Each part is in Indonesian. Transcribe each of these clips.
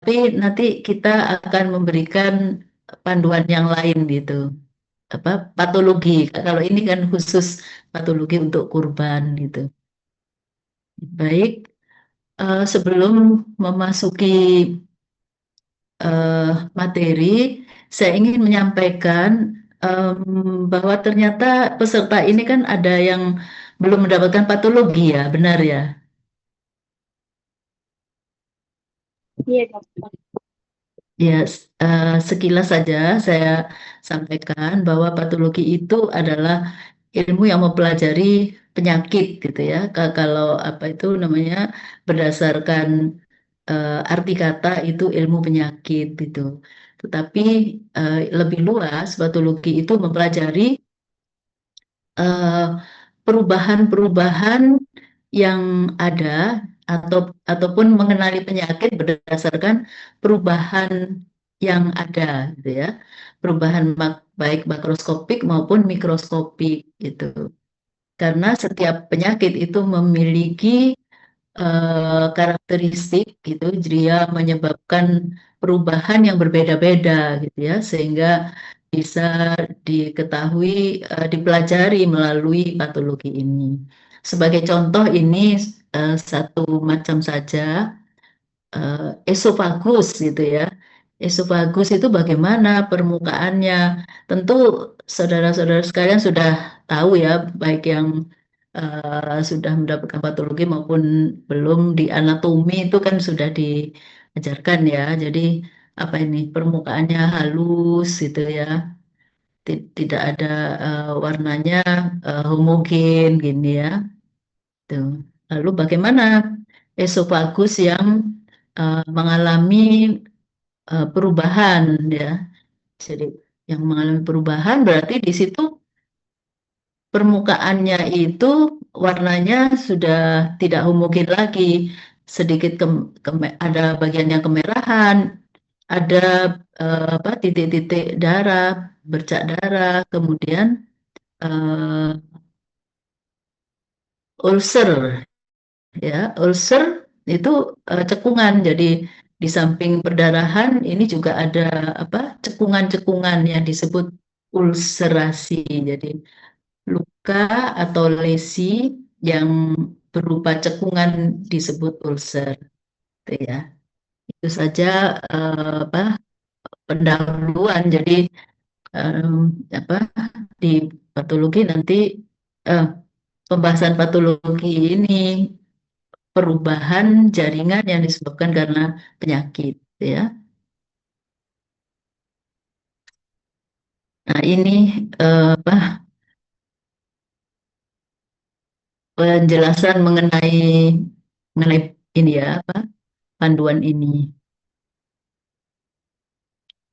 tapi nanti kita akan memberikan panduan yang lain gitu. Apa patologi. Kalau ini kan khusus patologi untuk kurban gitu. Baik, sebelum memasuki eh, materi, saya ingin menyampaikan bahwa ternyata peserta ini kan ada yang belum mendapatkan patologi ya, benar ya? Iya, dokter. Ya, sekilas saja saya sampaikan bahwa patologi itu adalah ilmu yang mempelajari penyakit gitu ya. Kalau apa itu namanya berdasarkan arti kata itu ilmu penyakit gitu. Tetapi lebih luas patologi itu mempelajari eh, perubahan-perubahan yang ada ataupun mengenali penyakit berdasarkan perubahan yang ada gitu ya. Perubahan baik makroskopik maupun mikroskopik gitu. Karena setiap penyakit itu memiliki karakteristik gitu, dia menyebabkan perubahan yang berbeda-beda gitu ya, sehingga bisa diketahui, dipelajari melalui patologi ini. Sebagai contoh ini satu macam saja esofagus gitu ya. Esofagus itu bagaimana permukaannya? Tentu saudara-saudara sekalian sudah tahu ya, baik yang sudah mendapatkan patologi maupun belum di anatomi itu kan sudah diajarkan ya. Jadi apa ini permukaannya halus gitu ya, tidak ada warnanya homogen gini ya. Tuh. Lalu bagaimana esofagus yang mengalami perubahan ya. Jadi yang mengalami perubahan berarti di situ permukaannya itu warnanya sudah tidak homogen lagi. Sedikit ada bagian yang kemerahan, ada apa titik-titik darah, bercak darah, kemudian eh, ulcer ya. Ulcer itu cekungan. Jadi di samping perdarahan ini juga ada apa cekungan-cekungan yang disebut ulcerasi. Jadi luka atau lesi yang berupa cekungan disebut ulcer, gitu ya. Itu saja apa pendahuluan. Jadi em, apa di patologi nanti eh, pembahasan patologi ini perubahan jaringan yang disebabkan karena penyakit, gitu ya. Nah ini apa penjelasan mengenai ini ya apa panduan ini.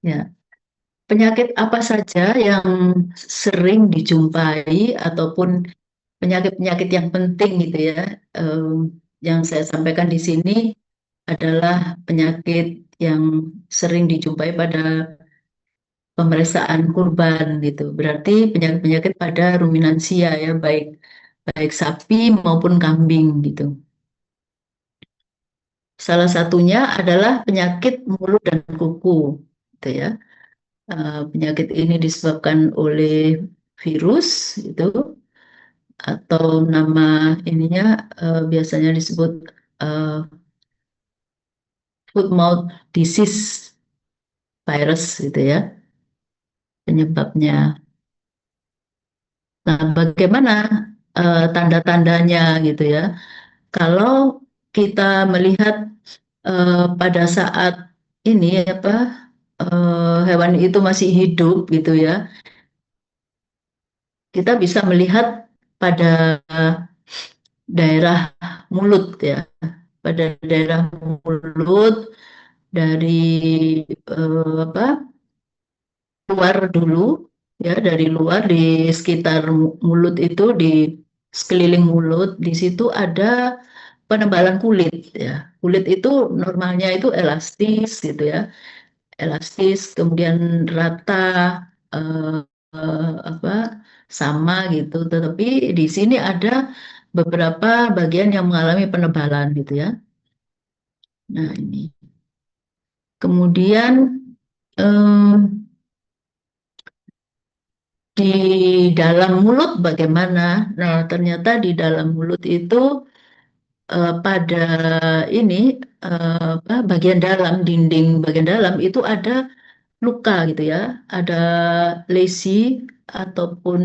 Ya. Penyakit apa saja yang sering dijumpai ataupun penyakit-penyakit yang penting gitu ya, yang saya sampaikan di sini adalah penyakit yang sering dijumpai pada pemeriksaan kurban gitu. Berarti penyakit-penyakit pada ruminansia ya, baik baik sapi maupun kambing gitu. Salah satunya adalah penyakit mulut dan kuku, gitu ya. Penyakit ini disebabkan oleh virus itu atau nama ininya biasanya disebut eh, foot mouth disease virus gitu ya penyebabnya. Nah, bagaimana tanda-tandanya gitu ya? Kalau kita melihat pada saat ini apa hewan itu masih hidup gitu ya, kita bisa melihat pada daerah mulut ya, pada daerah mulut dari apa luar dulu ya dari luar di sekitar mulut itu di sekeliling mulut di situ ada penebalan kulit ya. Kulit itu normalnya itu elastis gitu ya, elastis kemudian rata eh, apa sama gitu. Tetapi di sini ada beberapa bagian yang mengalami penebalan gitu ya. Nah ini. Kemudian eh, di dalam mulut bagaimana? Nah, ternyata di dalam mulut itu pada ini bagian dalam dinding bagian dalam itu ada luka gitu ya, ada lesi ataupun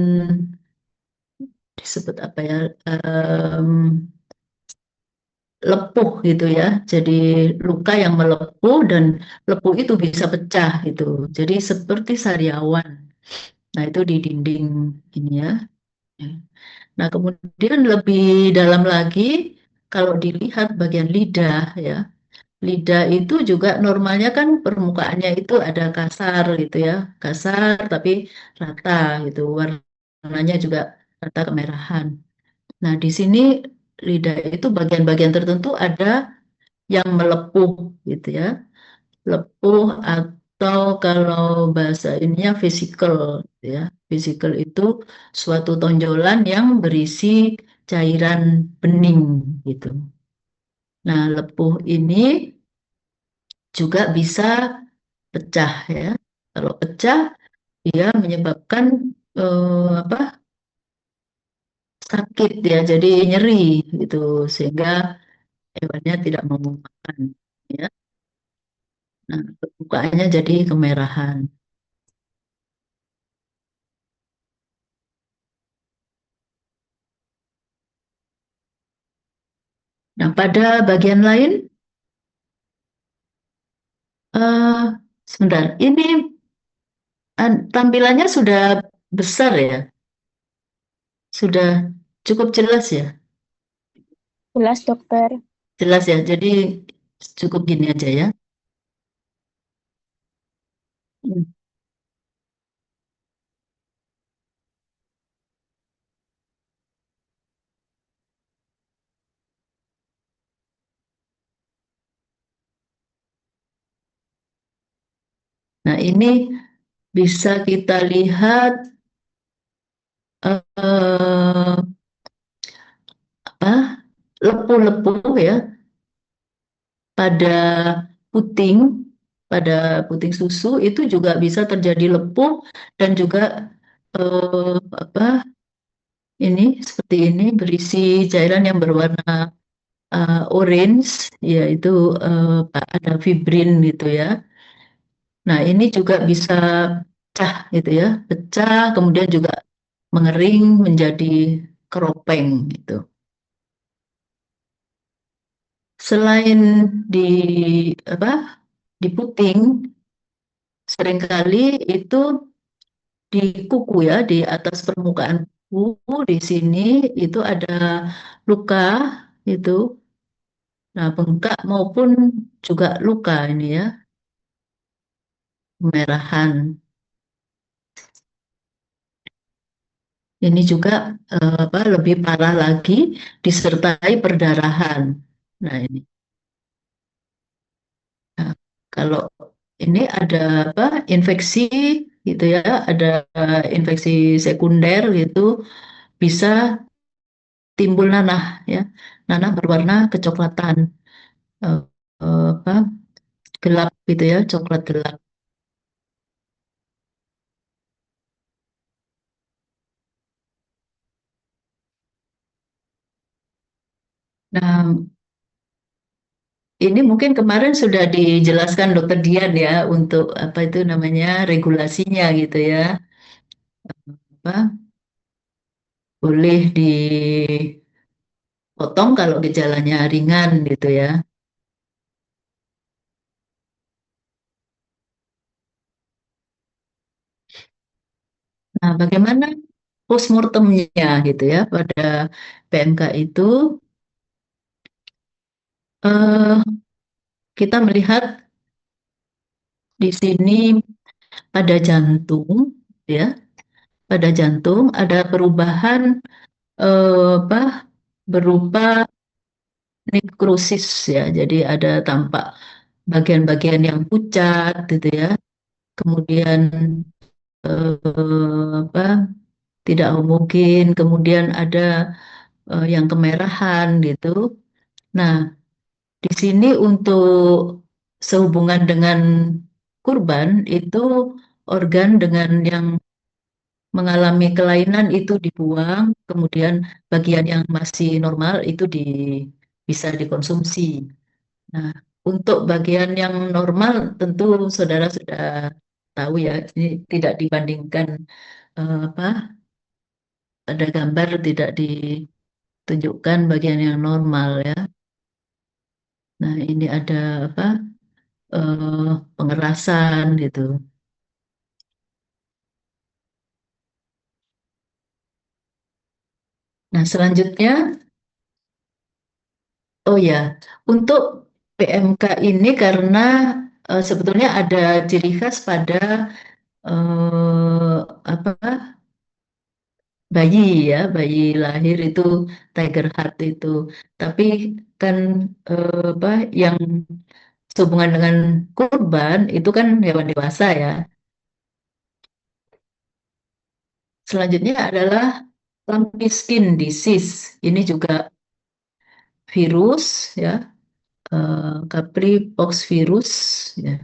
disebut apa ya, em, lepuh gitu ya. Jadi luka yang melepuh dan lepuh itu bisa pecah gitu. Jadi seperti sariawan. Nah itu di dinding ini ya. Nah kemudian lebih dalam lagi kalau dilihat bagian lidah ya. Lidah itu juga normalnya kan permukaannya itu ada kasar gitu ya. Kasar tapi rata gitu. Warnanya juga rata kemerahan. Nah, di sini lidah itu bagian-bagian tertentu ada yang melepuh gitu ya. Lepuh atau kalau bahasa ininya physical gitu ya. Physical itu suatu tonjolan yang berisi cairan bening gitu. Nah, lepuh ini juga bisa pecah ya. Kalau pecah dia menyebabkan apa sakit ya, jadi nyeri gitu sehingga hewannya tidak mau makan ya. Nah, bukanya jadi kemerahan. Nah, pada bagian lain, eh sebentar, ini tampilannya sudah besar ya, sudah cukup jelas ya, Jelas, dokter. jelas ya. Jadi cukup gini aja ya. Hmm. Nah, ini bisa kita lihat apa lepuh-lepuh ya pada puting, pada puting susu itu juga bisa terjadi lepuh dan juga apa ini seperti ini berisi cairan yang berwarna orange, yaitu ada fibrin gitu ya. Nah ini juga bisa pecah gitu ya, pecah kemudian juga mengering menjadi keropeng gitu. Selain di apa di puting, seringkali itu di kuku ya, di atas permukaan kuku di sini itu ada luka itu. Nah, bengkak maupun juga luka ini ya, kemerahan. Ini juga lebih parah lagi disertai perdarahan. Nah, ini. Nah, kalau ini ada apa? Infeksi gitu ya, ada infeksi sekunder gitu bisa timbul nanah ya. Nanah berwarna kecoklatan eh, apa gelap gitu ya, coklat gelap. Nah, ini mungkin kemarin sudah dijelaskan Dokter Dian ya untuk apa itu namanya regulasinya gitu ya. Apa boleh dipotong kalau gejalanya ringan gitu ya. Nah, bagaimana postmortemnya gitu ya pada PMK itu eh, kita melihat di sini pada jantung ya, pada jantung ada perubahan apa berupa nekrosis ya. Jadi ada tampak bagian-bagian yang pucat gitu ya. Kemudian apa tidak homogen, kemudian ada yang kemerahan gitu. Nah, di sini untuk sehubungan dengan kurban itu organ dengan yang mengalami kelainan itu dibuang, kemudian bagian yang masih normal itu bisa dikonsumsi. Nah, untuk bagian yang normal tentu saudara sudah tahu ya, ini tidak dibandingkan apa ada gambar tidak ditunjukkan bagian yang normal ya. Nah, ini ada apa eh, pengerasan gitu. Nah, selanjutnya, oh ya, untuk PMK ini karena sebetulnya ada ciri khas pada apa bayi ya, bayi lahir itu Tiger Heart itu. Tapi kan apa yang sehubungan dengan kurban itu kan hewan dewasa ya. Selanjutnya adalah lumpy skin disease. Ini juga virus ya, Capri pox virus ya.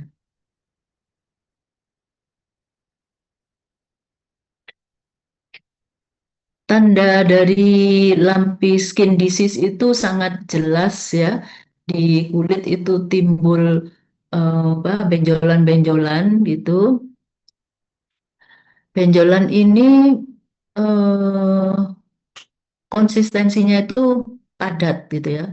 Tanda dari lumpy skin disease itu sangat jelas ya. Di kulit itu timbul apa, benjolan-benjolan gitu. Benjolan ini eh, konsistensinya itu padat gitu ya.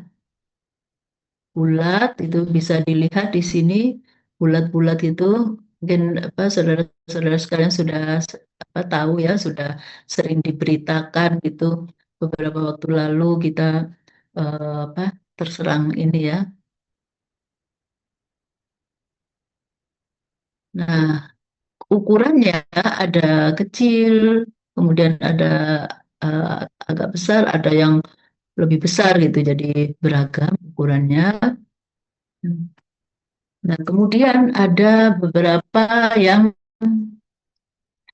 Bulat itu bisa dilihat di sini bulat-bulat itu mungkin apa saudara-saudara sekalian sudah apa tahu ya sudah sering diberitakan gitu beberapa waktu lalu kita apa terserang ini ya. Nah, ukurannya ada kecil, kemudian ada eh, agak besar, ada yang lebih besar gitu. Jadi beragam ukurannya. Nah, kemudian ada beberapa yang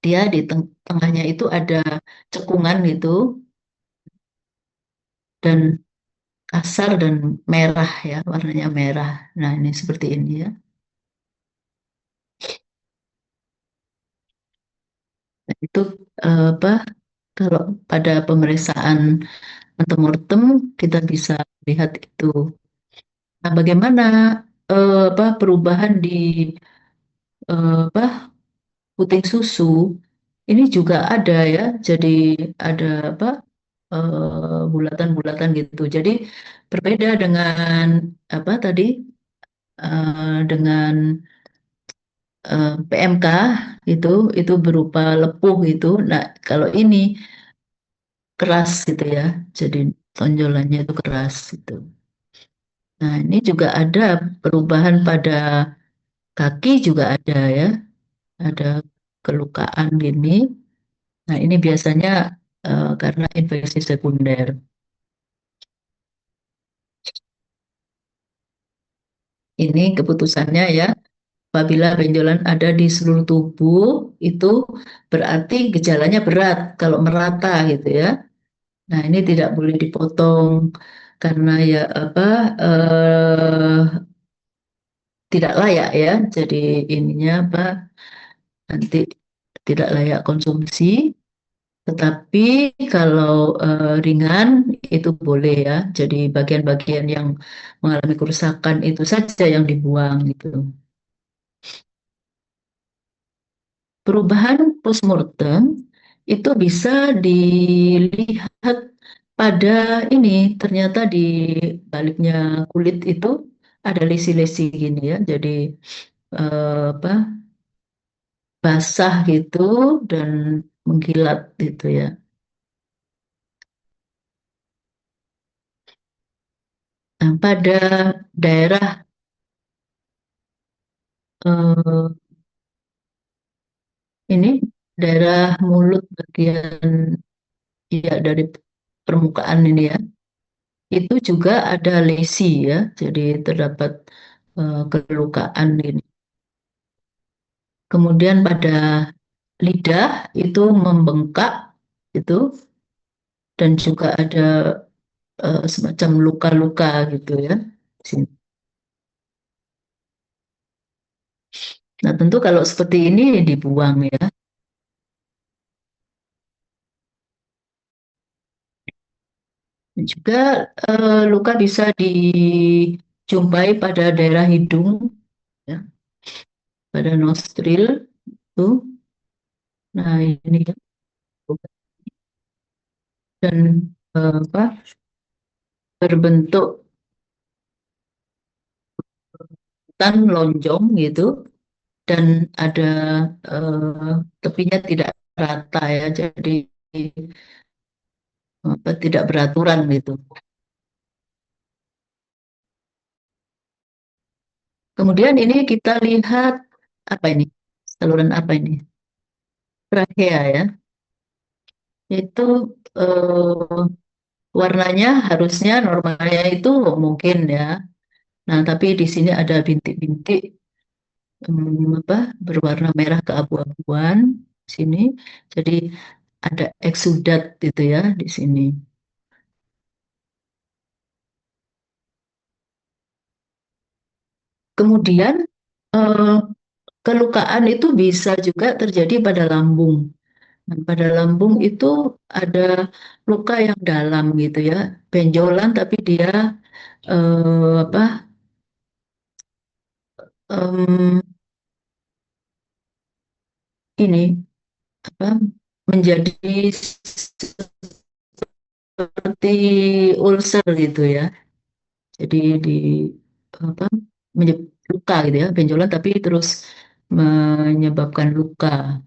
dia di tengahnya itu ada cekungan gitu dan kasar dan merah ya, warnanya merah. Nah, ini seperti ini ya. Nah, itu apa kalau pada pemeriksaan antemortem kita bisa lihat itu. Nah, bagaimana apa perubahan di apa puting susu ini juga ada ya. Jadi ada apa bulatan-bulatan gitu. Jadi berbeda dengan apa tadi dengan PMK itu berupa lepuh gitu. Nah, kalau ini keras gitu ya. Jadi tonjolannya itu keras gitu. Nah, ini juga ada perubahan pada kaki juga ada ya. Ada kelukaan gini. Nah, ini biasanya karena infeksi sekunder. Ini keputusannya ya. Apabila benjolan ada di seluruh tubuh, itu berarti gejalanya berat kalau merata gitu ya. Nah, ini tidak boleh dipotong karena ya apa tidak layak ya. Jadi ininya apa nanti tidak layak konsumsi. Tetapi kalau ringan itu boleh ya. Jadi bagian-bagian yang mengalami kerusakan itu saja yang dibuang gitu. Perubahan postmortem itu bisa dilihat pada ini ternyata di baliknya kulit itu ada lesi-lesi gini ya. Jadi apa basah gitu dan mengkilat gitu ya. Nah, pada daerah eh, ini daerah mulut bagian ya dari permukaan ini ya. Itu juga ada lesi ya. Jadi terdapat kelukaan ini. Kemudian pada lidah itu membengkak itu dan juga ada semacam luka-luka gitu ya. Sini. Nah, tentu kalau seperti ini dibuang ya. Dan juga luka bisa dijumpai pada daerah hidung, ya, pada nostril tuh. Nah, ini ya, dan apa berbentuk tan lonjong gitu dan ada tepinya tidak rata ya, jadi apa tidak beraturan gitu. Kemudian ini kita lihat apa ini? Saluran apa ini? Trakea ya. Itu warnanya harusnya normalnya itu mungkin ya. Nah, tapi di sini ada bintik-bintik apa berwarna merah keabu-abuan sini. Jadi ada eksudat gitu ya di sini. Kemudian eh, kelukaan itu bisa juga terjadi pada lambung. Nah, pada lambung itu ada luka yang dalam gitu ya, benjolan tapi dia apa em, ini apa menjadi seperti ulcer gitu ya. Jadi di apa luka gitu ya, benjolan tapi terus menyebabkan luka.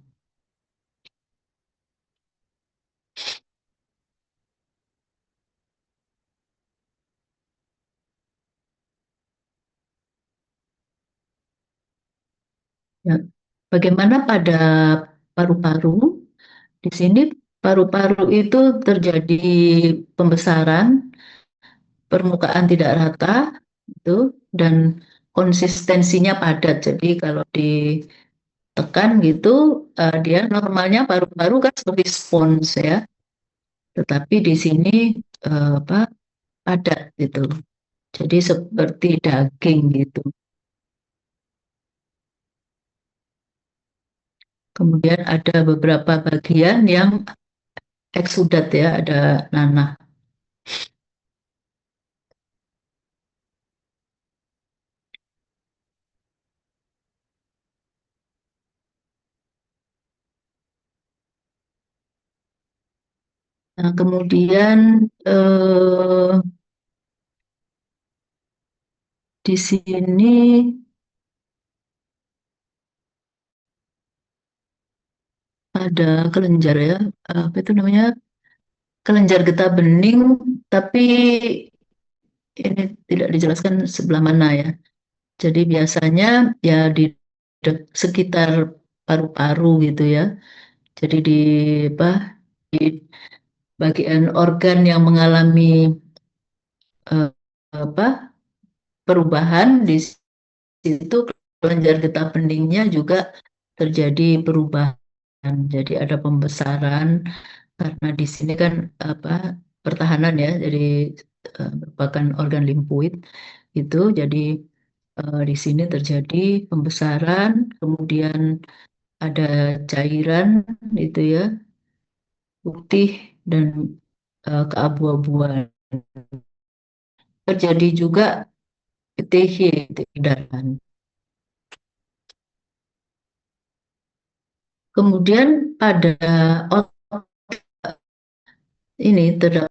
Ya. Bagaimana pada paru-paru? Di sini paru-paru itu terjadi pembesaran, permukaan tidak rata, itu dan konsistensinya padat. Jadi kalau ditekan gitu, dia normalnya paru-paru kan seperti spons ya, tetapi di sini apa padat gitu. Jadi seperti daging gitu. Kemudian ada beberapa bagian yang eksudat ya, ada nanah. Nah, kemudian eh, di sini ada kelenjar ya, apa itu namanya? Kelenjar getah bening, tapi ini tidak dijelaskan sebelah mana ya. Jadi biasanya ya di sekitar paru-paru gitu ya. Jadi di apa di bagian organ yang mengalami eh, apa perubahan di situ kelenjar getah beningnya juga terjadi perubahan. Jadi ada pembesaran karena di sini kan apa pertahanan ya, jadi merupakan organ limfoid itu. Jadi di sini terjadi pembesaran, kemudian ada cairan itu ya putih dan keabu-abuan. Terjadi juga PTH, itu edaran. Kemudian pada otak ini terdapat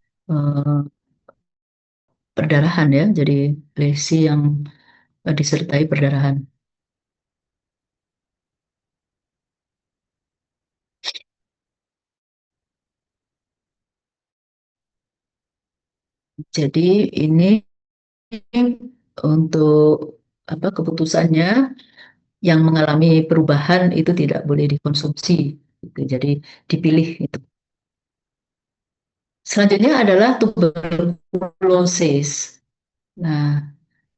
perdarahan ya, jadi lesi yang disertai perdarahan. Jadi ini untuk apa keputusannya yang mengalami perubahan itu tidak boleh dikonsumsi. Gitu. Jadi dipilih itu. Selanjutnya adalah tuberkulosis. Nah,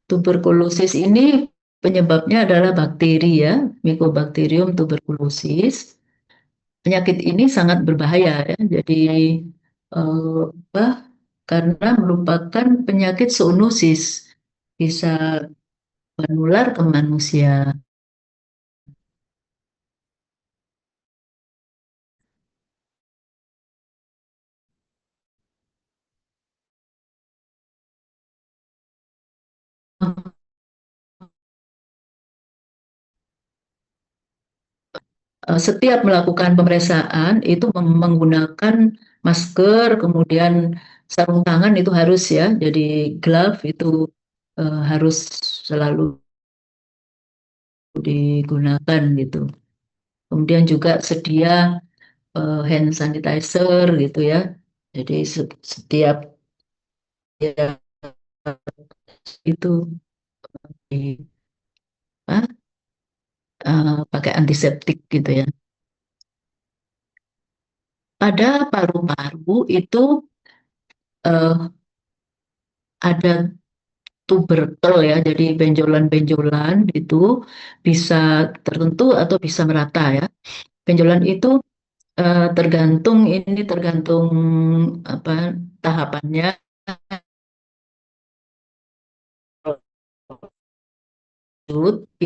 tuberkulosis ini penyebabnya adalah bakteri ya, Mycobacterium tuberculosis. Penyakit ini sangat berbahaya ya. Jadi apa, karena merupakan penyakit zoonosis bisa menular ke manusia. setiap melakukan pemeriksaan itu menggunakan masker, kemudian sarung tangan itu harus ya, jadi glove itu harus selalu digunakan gitu. Kemudian juga sedia hand sanitizer gitu ya. Jadi setiap ya, itu di, apa, pakai antiseptik gitu ya. Pada paru-paru itu eh, ada tuberkel ya, jadi benjolan-benjolan itu bisa tertentu atau bisa merata ya. Benjolan itu tergantung apa tahapannya.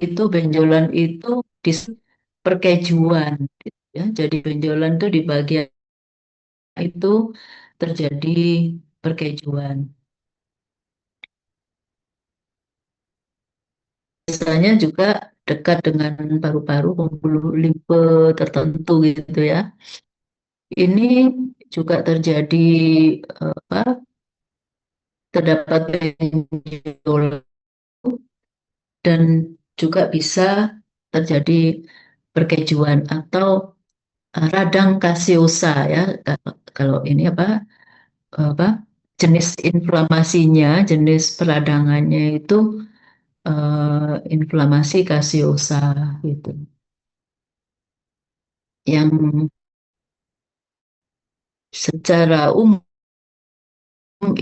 Itu benjolan itu di perkejuan gitu ya. Jadi benjolan itu di bagian itu terjadi perkejuan. Biasanya juga dekat dengan paru-paru, pembuluh limfe tertentu gitu ya. Ini juga terjadi apa? Terdapat benjolan dan juga bisa terjadi perkejuan atau radang kasiosa ya. Kalau ini apa jenis inflamasinya, jenis peradangannya itu inflamasi kasiosa gitu. Yang secara umum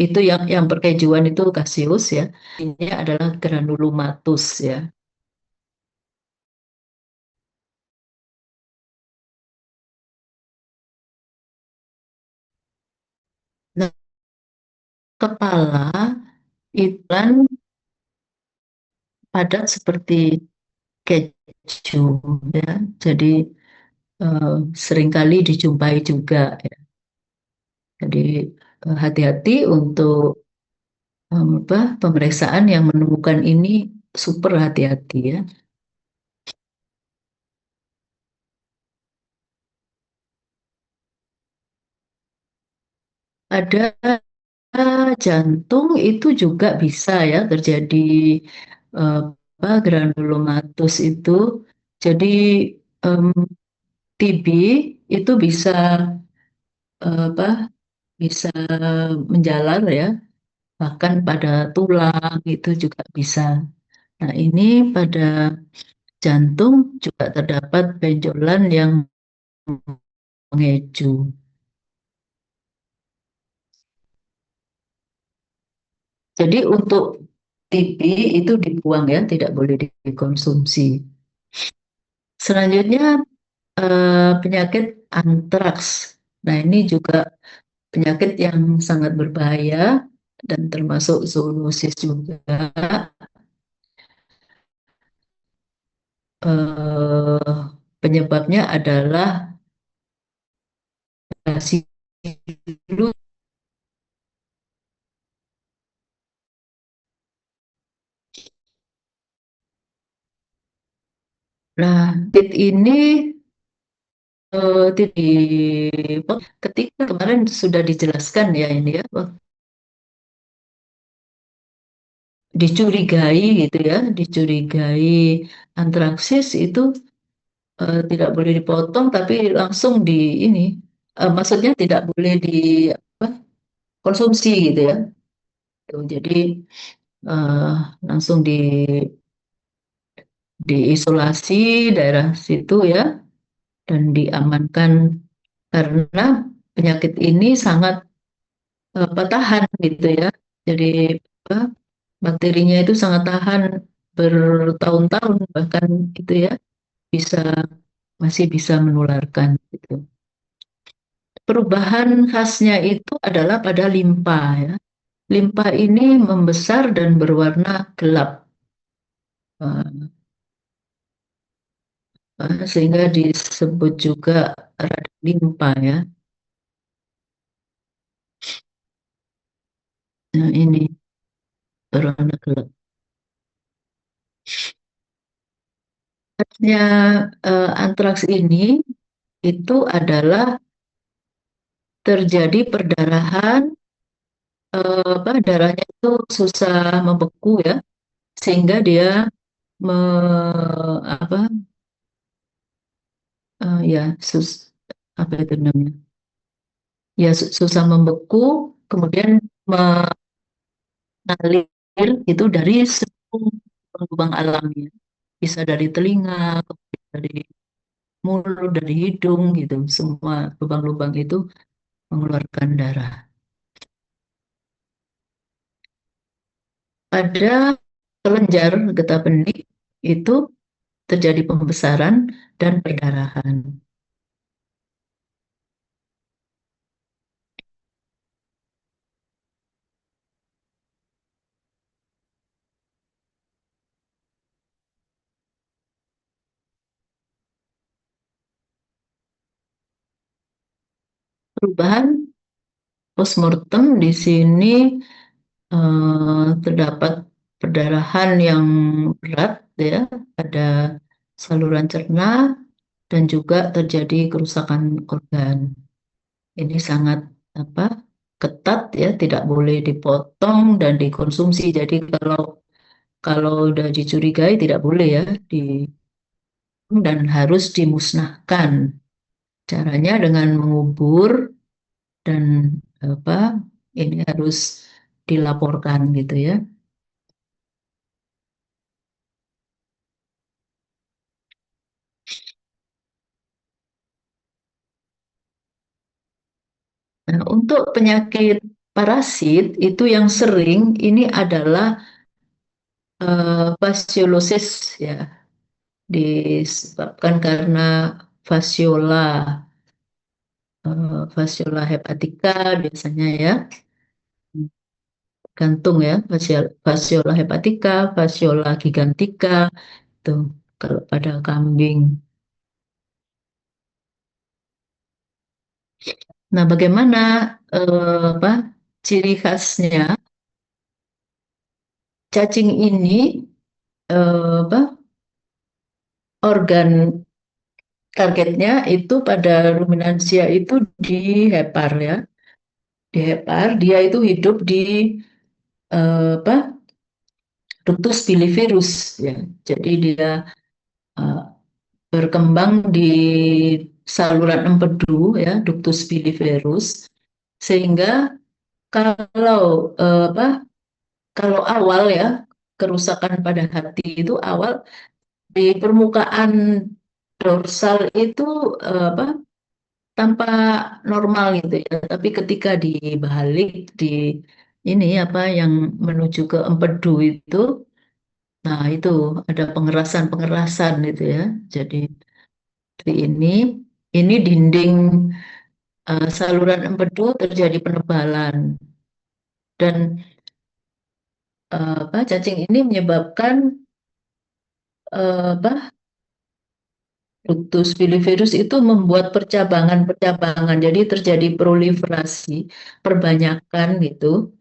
itu yang perkejuan itu kasius ya. Ini adalah granulomatus ya. Nah, kepala itu kan padat seperti keju ya. Jadi eh, seringkali dijumpai juga ya. Jadi hati-hati untuk pemeriksaan yang menemukan ini super hati-hati ya. Ada jantung itu juga bisa ya terjadi granulomatus itu. Jadi em, TB itu bisa apa bisa menjalar ya, bahkan pada tulang itu juga bisa. Nah, ini pada jantung juga terdapat benjolan yang mengeju. Jadi untuk TB itu dibuang ya, tidak boleh dikonsumsi. Selanjutnya penyakit antraks. Nah, ini juga penyakit yang sangat berbahaya dan termasuk zoonosis juga. Penyebabnya adalah basilu. Nah, TIT ini TIT ketika kemarin sudah dijelaskan ya ini ya, dicurigai gitu ya, dicurigai antraksis itu tidak boleh dipotong tapi langsung di ini, maksudnya tidak boleh apa, konsumsi gitu ya. Tuh, jadi eh, langsung diisolasi daerah situ ya dan diamankan karena penyakit ini sangat tahan gitu ya. Jadi apa, bakterinya itu sangat tahan bertahun-tahun bahkan itu ya bisa masih bisa menularkan gitu. Perubahan khasnya itu adalah pada limpa ya. Limpa ini membesar dan berwarna gelap. Eh, sehingga disebut juga radang limpa ya. Nah, ini berwarna gelap. Ya, antraks ini itu adalah terjadi perdarahan, apa, darahnya itu susah membeku ya, sehingga dia me, apa, ya apa itu namanya? Ya susah membeku, kemudian mengalir itu dari seluruh lubang alamnya, bisa dari telinga, kemudian dari mulut, dari hidung gitu, semua lubang-lubang itu mengeluarkan darah. Pada kelenjar getah benih itu terjadi pembesaran dan perdarahan. Perubahan postmortem di sini terdapat perdarahan yang berat ya pada saluran cerna dan juga terjadi kerusakan organ. Ini sangat apa ketat ya, tidak boleh dipotong dan dikonsumsi. Jadi kalau kalau udah dicurigai tidak boleh ya di dan harus dimusnahkan. Caranya dengan mengubur dan apa ini harus dilaporkan gitu ya. Nah, untuk penyakit parasit itu yang sering ini adalah fasciolosis ya, disebabkan karena fasciola, fasciola hepatica biasanya ya, gantung ya, fasciola hepatica, fasciola gigantica itu kalau pada kambing. Nah, bagaimana apa ciri khasnya cacing ini, apa organ targetnya itu pada ruminansia itu di hepar ya, di hepar dia itu hidup di apa ductus bilivirus ya, jadi dia eh, berkembang di saluran empedu ya, ductus bilivirus, sehingga kalau apa kalau awal ya kerusakan pada hati itu awal di permukaan dorsal itu apa tanpa normal gitu ya. Tapi ketika dibalik di ini apa yang menuju ke empedu itu, nah itu ada pengerasan-pengerasan itu ya. Jadi seperti ini dinding saluran empedu terjadi penebalan dan apa cacing ini menyebabkan apa ductus bilivirus itu membuat percabangan-percabangan, jadi terjadi proliferasi, perbanyakan gitu,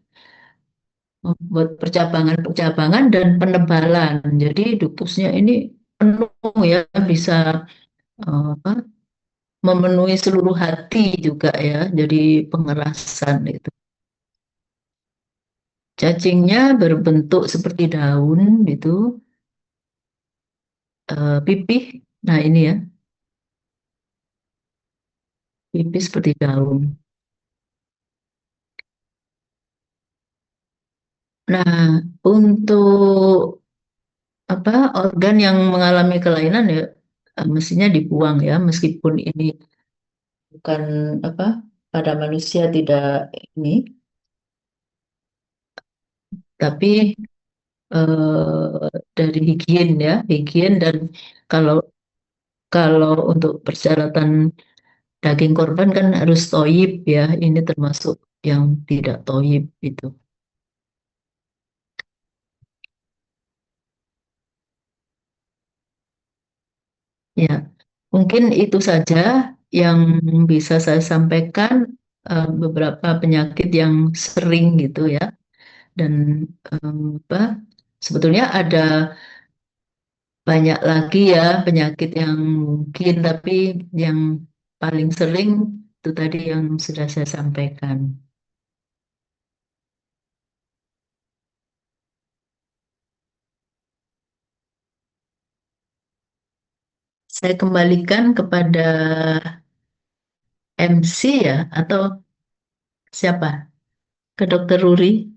membuat percabangan-percabangan dan penebalan. Jadi ductusnya ini penuh ya, bisa apa, memenuhi seluruh hati juga ya, jadi pengerasan itu. Cacingnya berbentuk seperti daun gitu, pipih. Nah ini ya, pipih seperti daun. Nah, untuk apa organ yang mengalami kelainan ya mestinya dibuang ya meskipun ini bukan apa pada manusia tidak ini tapi dari higien ya higien dan kalau kalau untuk persyaratan daging korban kan harus toyib ya ini termasuk yang tidak toyib itu ya mungkin itu saja yang bisa saya sampaikan beberapa penyakit yang sering gitu ya dan apa sebetulnya ada banyak lagi ya penyakit yang mungkin, tapi yang paling sering itu tadi yang sudah saya sampaikan. Saya kembalikan kepada MC ya, atau siapa? Ke Dokter Ruri.